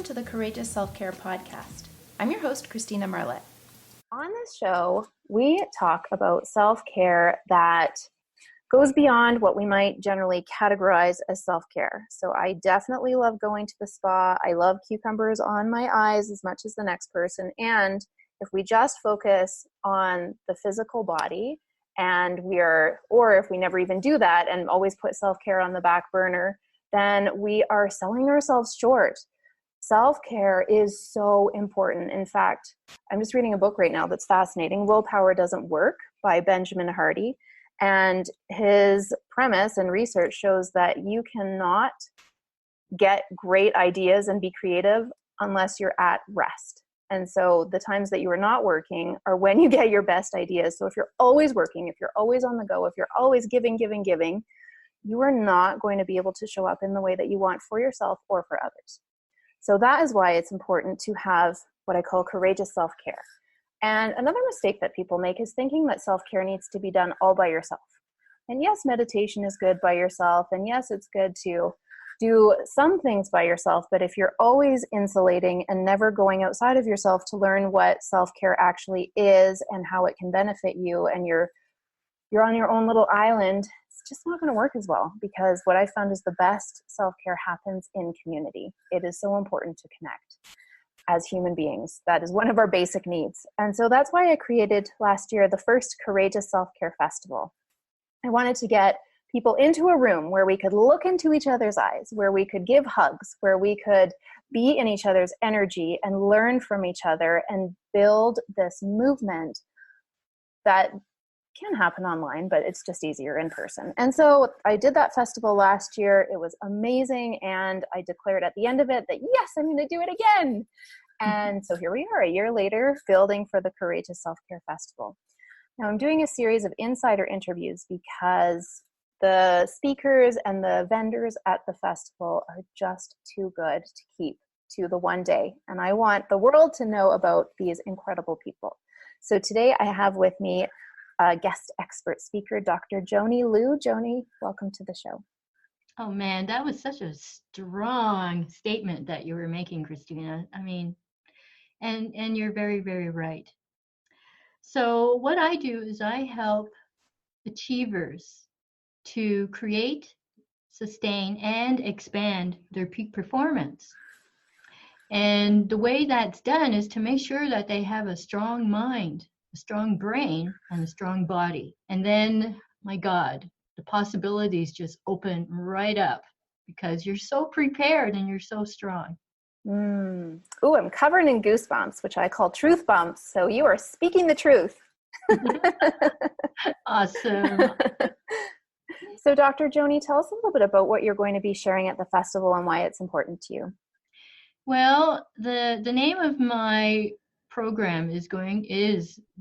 Welcome to the Courageous Self-Care podcast. I'm your host, Christina Marlette. On this show, we talk about self-care that goes beyond what we might generally categorize as self-care. So I definitely love going to the spa. I love cucumbers on my eyes as much as the next person. And if we just focus on the physical body or if we never even do that and always put self-care on the back burner, then we are selling ourselves short. Self-care is so important. In fact, I'm just reading a book right now that's fascinating, Willpower Doesn't Work by Benjamin Hardy. And his premise and research shows that you cannot get great ideas and be creative unless you're at rest. And so the times that you are not working are when you get your best ideas. So if you're always working, if you're always on the go, if you're always giving, you are not going to be able to show up in the way that you want for yourself or for others. So that is why it's important to have what I call courageous self-care. And another mistake that people make is thinking that self-care needs to be done all by yourself. And yes, meditation is good by yourself. And yes, it's good to do some things by yourself. But if you're always insulating and never going outside of yourself to learn what self-care actually is and how it can benefit you, and you're on your own little island, it's just not going to work as well, because what I found is the best self-care happens in community. It is so important to connect as human beings. That is one of our basic needs. And so that's why I created last year the first Courageous Self-Care Festival. I wanted to get people into a room where we could look into each other's eyes, where we could give hugs, where we could be in each other's energy and learn from each other and build this movement that can happen online, but it's just easier in person. And so I did that festival last year. It was amazing. And I declared at the end of it that, yes, I'm going to do it again. And so here we are a year later, building for the Courageous Self-Care Festival. Now I'm doing a series of insider interviews because the speakers and the vendors at the festival are just too good to keep to the one day. And I want the world to know about these incredible people. So today I have with me guest expert speaker, Dr. Joanny Liu. Joanny, welcome to the show. Oh man, that was such a strong statement that you were making, Christina. I mean, and you're very, very right. So what I do is I help achievers to create, sustain, and expand their peak performance. And the way that's done is to make sure that they have a strong mind, a strong brain, and a strong body. And then, my God, the possibilities just open right up because you're so prepared and you're so strong. Ooh, I'm covered in goosebumps, which I call truth bumps. So you are speaking the truth. Awesome. So Dr. Joanny, tell us a little bit about what you're going to be sharing at the festival and why it's important to you. Well, the name of my program is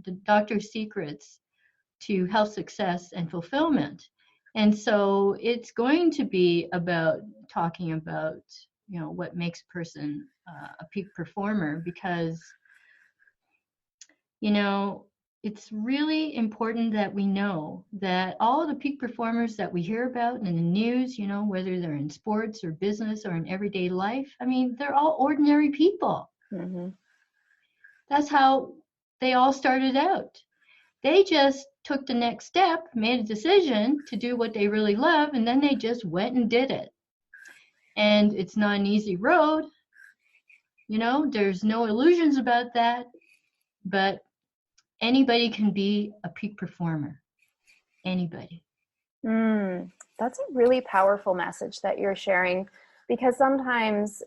the Doctor's Secrets to Health Success and Fulfillment. And so it's going to be about talking about, what makes a person a peak performer, because, it's really important that we know that all the peak performers that we hear about in the news, whether they're in sports or business or in everyday life, I mean, they're all ordinary people. Mm-hmm. That's how they all started out. They just took the next step, made a decision to do what they really love, and then they just went and did it. And it's not an easy road. There's no illusions about that, but anybody can be a peak performer. Anybody. That's a really powerful message that you're sharing, because sometimes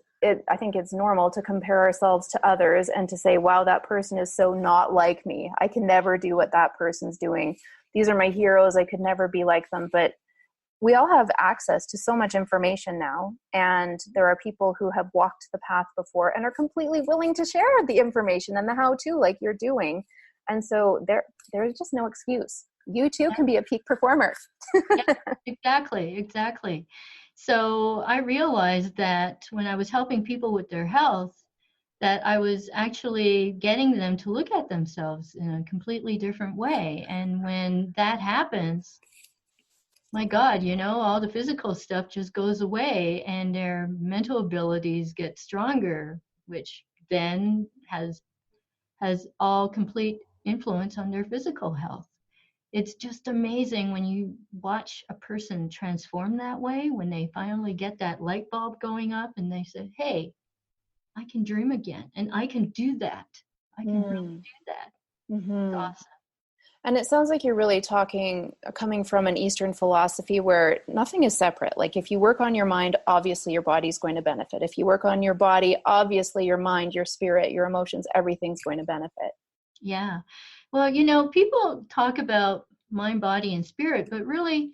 I think it's normal to compare ourselves to others and to say, wow, that person is so not like me. I can never do what that person's doing. These are my heroes. I could never be like them. But we all have access to so much information now. And there are people who have walked the path before and are completely willing to share the information and the how-to like you're doing. And so there's just no excuse. You too can be a peak performer. Yeah, exactly. So I realized that when I was helping people with their health, that I was actually getting them to look at themselves in a completely different way. And when that happens, my God, all the physical stuff just goes away and their mental abilities get stronger. which then has all complete influence on their physical health. It's just amazing when you watch a person transform that way, when they finally get that light bulb going up and they say, hey, I can dream again and I can do that. I can really do that. It's awesome. And it sounds like you're really coming from an Eastern philosophy where nothing is separate. Like if you work on your mind, obviously your body's going to benefit. If you work on your body, obviously your mind, your spirit, your emotions, everything's going to benefit. Yeah. Well, you know, people talk about mind, body, and spirit, but really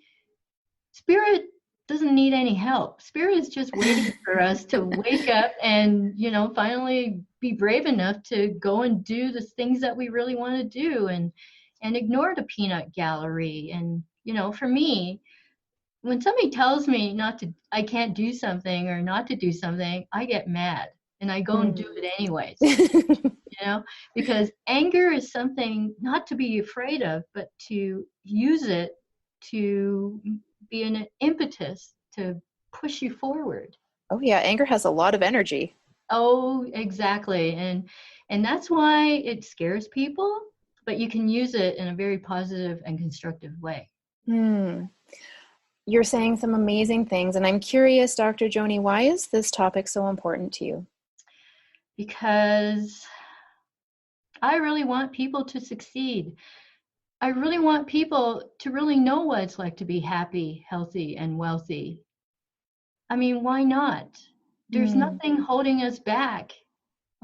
spirit doesn't need any help. Spirit is just waiting for us to wake up and, you know, finally be brave enough to go and do the things that we really want to do and ignore the peanut gallery. And, you know, for me, when somebody tells me I can't do something or not to do something, I get mad and I go and do it anyways, you know, because anger is something not to be afraid of, but to use it to be an impetus to push you forward. Oh yeah, anger has a lot of energy. Oh, exactly. And that's why it scares people, but you can use it in a very positive and constructive way. You're saying some amazing things, and I'm curious, Dr. Joanny, why is this topic so important to you? Because I really want people to succeed. I really want people to really know what it's like to be happy, healthy, and wealthy. I mean, why not? There's nothing holding us back.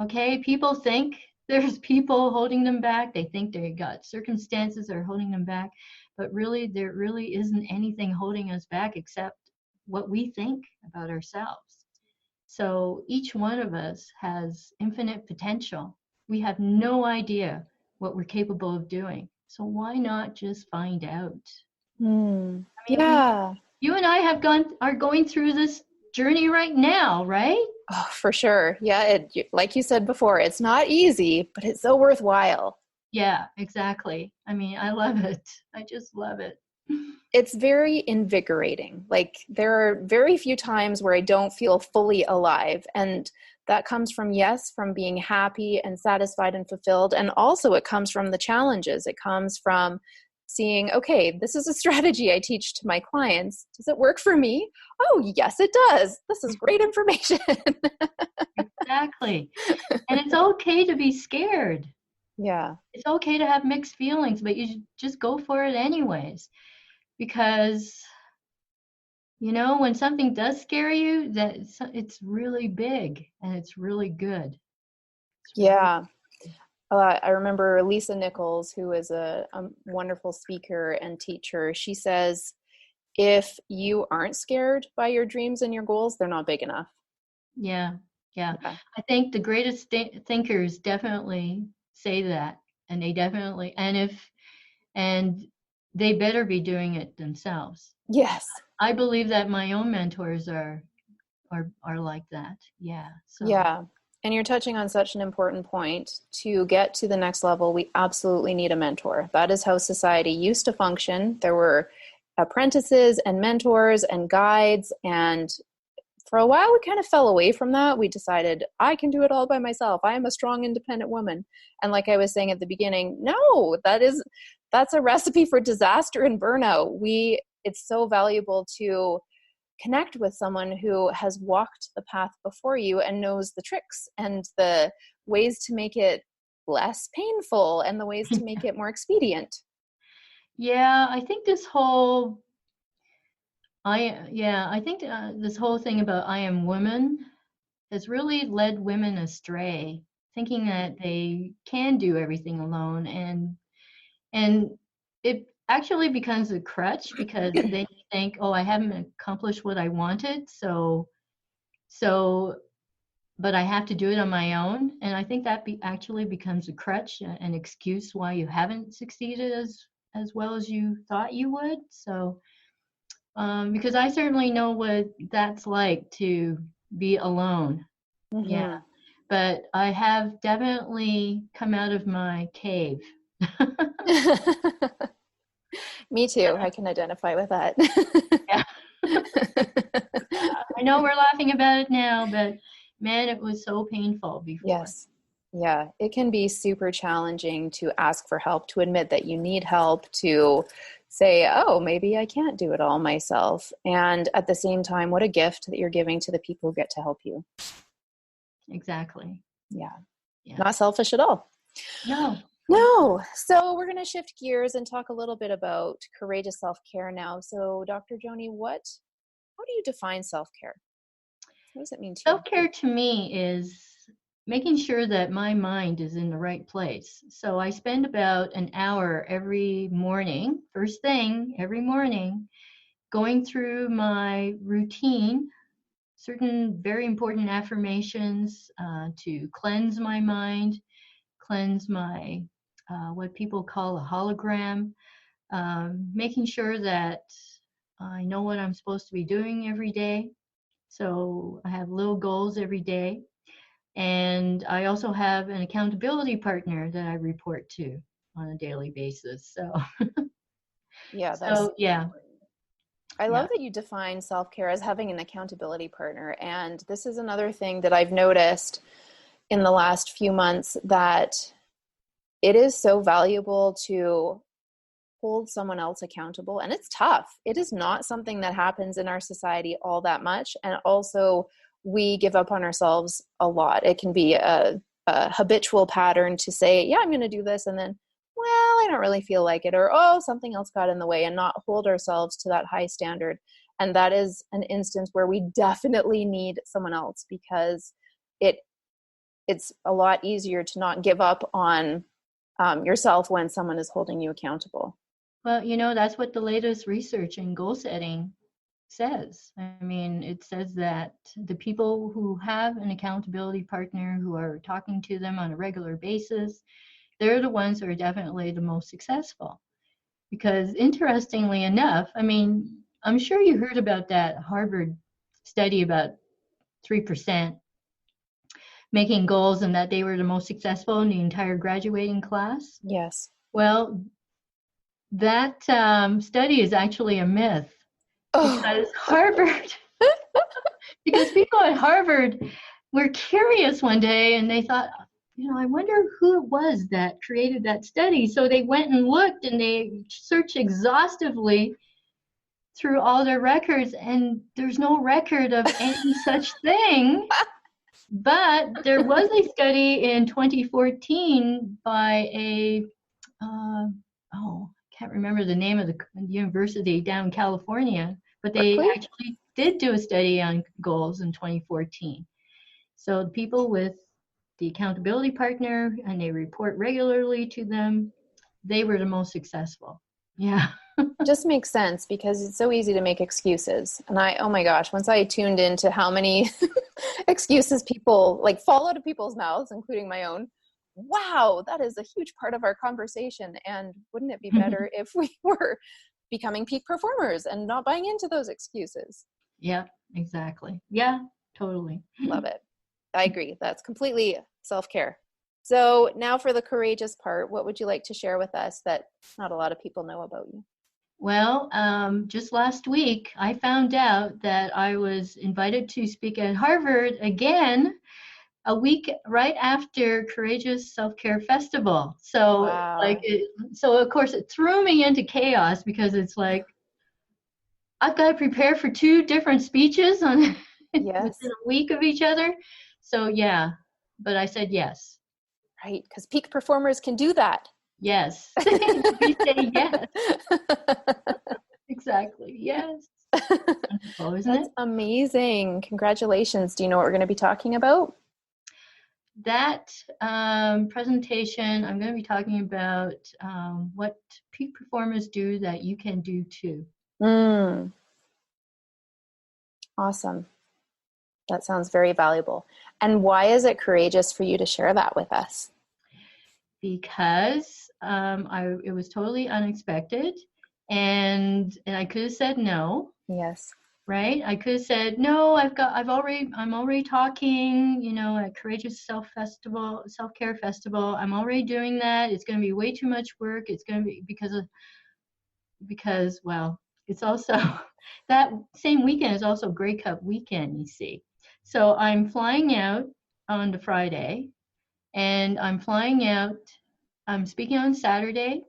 Okay, people think there's people holding them back. They think they got circumstances that are holding them back, but really there really isn't anything holding us back except what we think about ourselves. So each one of us has infinite potential. We have no idea what we're capable of doing. So why not just find out? I mean, Yeah. you and I are going through this journey right now, right? Oh, for sure. Yeah. Like you said before, it's not easy, but it's so worthwhile. Yeah, exactly. I mean, I love it. I just love it. It's very invigorating. Like there are very few times where I don't feel fully alive. And that comes from being happy and satisfied and fulfilled. And also it comes from the challenges. It comes from seeing, okay, this is a strategy I teach to my clients. Does it work for me? Oh, yes, it does. This is great information. Exactly. And it's okay to be scared. Yeah. It's okay to have mixed feelings, but you just go for it anyways. Because, you know, when something does scare you, it's really big and it's really good. Yeah. I remember Lisa Nichols, who is a wonderful speaker and teacher. She says, if you aren't scared by your dreams and your goals, they're not big enough. Yeah. I think the greatest thinkers definitely say that, and they better be doing it themselves. Yes. I believe that my own mentors are like that. Yeah. So. Yeah. And you're touching on such an important point. To get to the next level, we absolutely need a mentor. That is how society used to function. There were apprentices and mentors and guides. And for a while, we kind of fell away from that. We decided, I can do it all by myself. I am a strong, independent woman. And like I was saying at the beginning, no, that's a recipe for disaster and burnout. It's so valuable to connect with someone who has walked the path before you and knows the tricks and the ways to make it less painful and the ways to make it more expedient. Yeah, I think this whole this whole thing about I am woman has really led women astray, thinking that they can do everything alone, and it actually becomes a crutch because they think, oh, I haven't accomplished what I wanted, so but I have to do it on my own. And I think that actually becomes a crutch, an excuse why you haven't succeeded as well as you thought you would. So because I certainly know what that's like to be alone. Mm-hmm. Yeah, but I have definitely come out of my cave. Me too. I can identify with that. Yeah. I know we're laughing about it now, but man, it was so painful before. Yes. Yeah. It can be super challenging to ask for help, to admit that you need help, to say, oh, maybe I can't do it all myself. And at the same time, what a gift that you're giving to the people who get to help you. Exactly. Yeah. Yeah. Not selfish at all. No. No. So we're going to shift gears and talk a little bit about courageous self-care now. So Dr. Joanny, how do you define self-care? What does it mean to you? Self-care to me is making sure that my mind is in the right place. So I spend about an hour every morning, first thing every morning, going through my routine, certain very important affirmations to cleanse my mind, cleanse my what people call a hologram, making sure that I know what I'm supposed to be doing every day. So I have little goals every day. And I also have an accountability partner that I report to on a daily basis. So, Yeah, that's so yeah, I yeah. love that you define self-care as having an accountability partner. And this is another thing that I've noticed in the last few months, that it is so valuable to hold someone else accountable. And it's tough. It is not something that happens in our society all that much. And also, we give up on ourselves a lot. It can be a habitual pattern to say, yeah, I'm going to do this. And then, well, I don't really feel like it. Or, oh, something else got in the way, and not hold ourselves to that high standard. And that is an instance where we definitely need someone else, because it's a lot easier to not give up on yourself when someone is holding you accountable. Well, that's what the latest research in goal setting says. I mean, it says that the people who have an accountability partner, who are talking to them on a regular basis, they're the ones who are definitely the most successful. Because interestingly enough, I mean, I'm sure you heard about that Harvard study about 3% making goals and that they were the most successful in the entire graduating class. Yes. Well, that study is actually a myth, because Harvard, because people at Harvard were curious one day and they thought, I wonder who it was that created that study. So they went and looked and they searched exhaustively through all their records, and there's no record of any such thing. But there was a study in 2014 by a, can't remember the name of the university down in California, but they Berkeley? actually did do a study on goals in 2014. So the people with the accountability partner, and they report regularly to them, they were the most successful. Yeah. Just makes sense, because it's so easy to make excuses. And oh my gosh, once I tuned into how many excuses people fall out of people's mouths, including my own, wow, that is a huge part of our conversation. And wouldn't it be better if we were becoming peak performers and not buying into those excuses? Yeah, exactly. Yeah, totally. Love it. I agree. That's completely self-care. So now for the courageous part, what would you like to share with us that not a lot of people know about you? Well, just last week, I found out that I was invited to speak at Harvard again a week right after Courageous Self-Care Festival. So, Wow. so of course, it threw me into chaos, because it's like, I've got to prepare for 2 different speeches on Yes. within a week of each other. So, yeah, but I said yes. Right, because peak performers can do that. Yes. We say yes. Exactly. Yes. Wonderful, isn't That's it? amazing. Congratulations. Do you know what we're going to be talking about? That presentation, I'm going to be talking about what peak performers do that you can do too. Awesome. That sounds very valuable. And why is it courageous for you to share that with us? Because it was totally unexpected, and I could have said no. Yes. Right? I could have said no. I'm already talking. At Courageous Self-Care Festival. I'm already doing that. It's going to be way too much work. It's going to be because well, it's also that same weekend is also Grey Cup weekend. You see, So I'm flying out on the Friday, and I'm speaking on Saturday,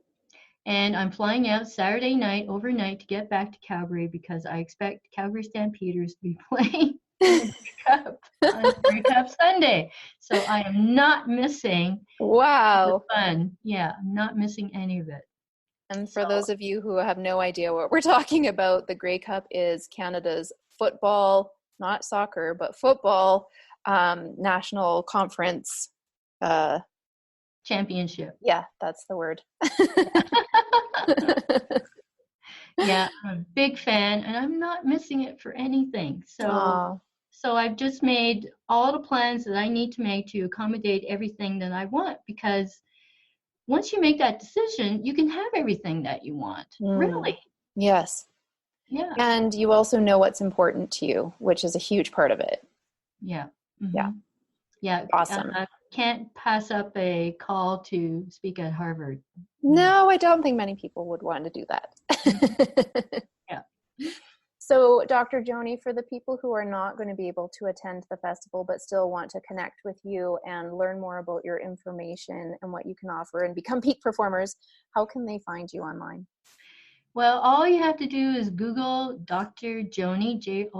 and I'm flying out Saturday night overnight to get back to Calgary because I expect Calgary Stampeders to be playing in the Grey Cup on Grey Cup Sunday. So I am not missing Wow. the fun. Yeah, I'm not missing any of it. And for those of you who have no idea what we're talking about, the Grey Cup is Canada's football, not soccer, but football national conference. Championship. Yeah, that's the word. Yeah, I'm a big fan, and I'm not missing it for anything. So I've just made all the plans that I need to make to accommodate everything that I want, because once you make that decision, you can have everything that you want. Really. Yes. Yeah. And you also know what's important to you, which is a huge part of it. Yeah. Mm-hmm. Yeah. Yeah. Awesome. I can't pass up a call to speak at Harvard. No, I don't think many people would want to do that. Yeah. So, Dr. Joanny, for the people who are not going to be able to attend the festival but still want to connect with you and learn more about your information and what you can offer and become peak performers, how can they find you online? Well, all you have to do is Google Dr. Joanny, Joanny,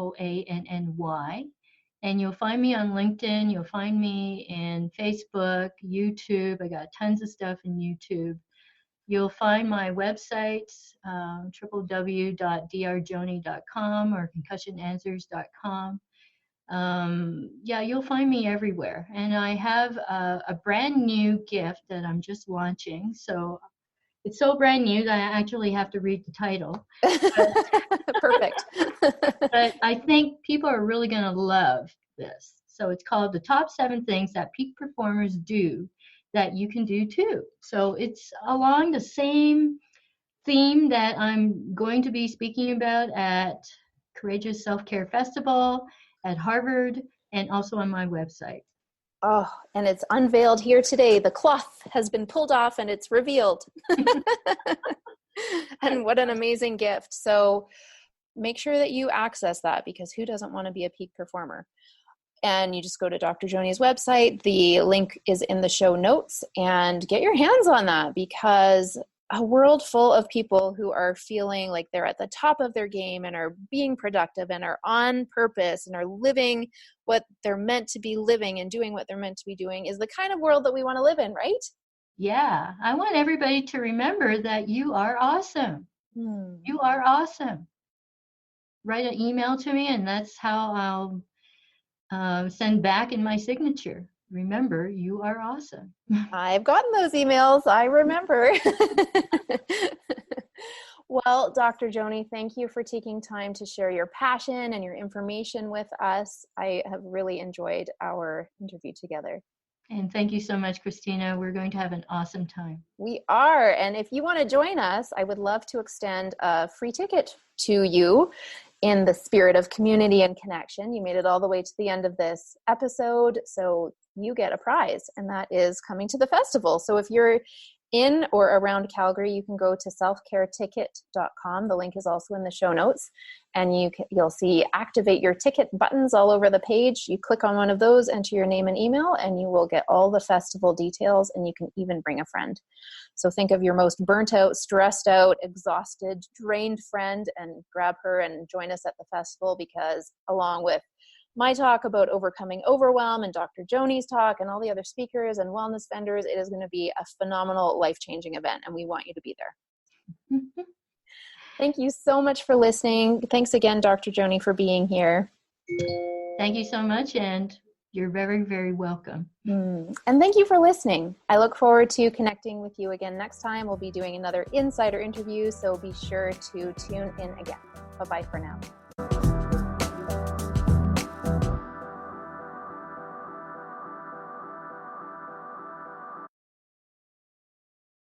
and you'll find me on LinkedIn. You'll find me in Facebook, YouTube. I got tons of stuff in YouTube. You'll find my websites, www.drjoanny.com or concussionanswers.com. Yeah, you'll find me everywhere. And I have a brand new gift that I'm just launching. So it's so brand new that I actually have to read the title. Perfect. But I think people are really going to love this. So it's called The Top 7 Things That Peak Performers Do That You Can Do Too. So it's along the same theme that I'm going to be speaking about at Courageous Self-Care Festival, at Harvard, and also on my website. Oh, and it's unveiled here today. The cloth has been pulled off and it's revealed. And what an amazing gift. So make sure that you access that, because who doesn't want to be a peak performer? And you just go to Dr. Joanny's website. The link is in the show notes, and get your hands on that, because a world full of people who are feeling like they're at the top of their game and are being productive and are on purpose and are living what they're meant to be living and doing what they're meant to be doing is the kind of world that we want to live in, right? Yeah, I want everybody to remember that you are awesome. You are awesome. Write an email to me, and that's how I'll send back in my signature. Remember, you are awesome. I've gotten those emails. I remember. Well, Dr. Joanny, thank you for taking time to share your passion and your information with us. I have really enjoyed our interview together. And thank you so much, Christina. We're going to have an awesome time. We are. And if you want to join us, I would love to extend a free ticket to you in the spirit of community and connection. You made it all the way to the end of this episode, so you get a prize, and that is coming to the festival. So if you're in or around Calgary, you can go to selfcareticket.com. The link is also in the show notes, and you'll see activate your ticket buttons all over the page. You click on one of those, enter your name and email, and you will get all the festival details, and you can even bring a friend. So think of your most burnt out, stressed out, exhausted, drained friend and grab her and join us at the festival, because along with my talk about overcoming overwhelm and Dr. Joanny's talk and all the other speakers and wellness vendors, it is going to be a phenomenal, life-changing event, and we want you to be there. Thank you so much for listening. Thanks again, Dr. Joanny, for being here. Thank you so much, and you're very, very welcome. And thank you for listening. I look forward to connecting with you again next time. We'll be doing another insider interview, so be sure to tune in again. Bye-bye for now.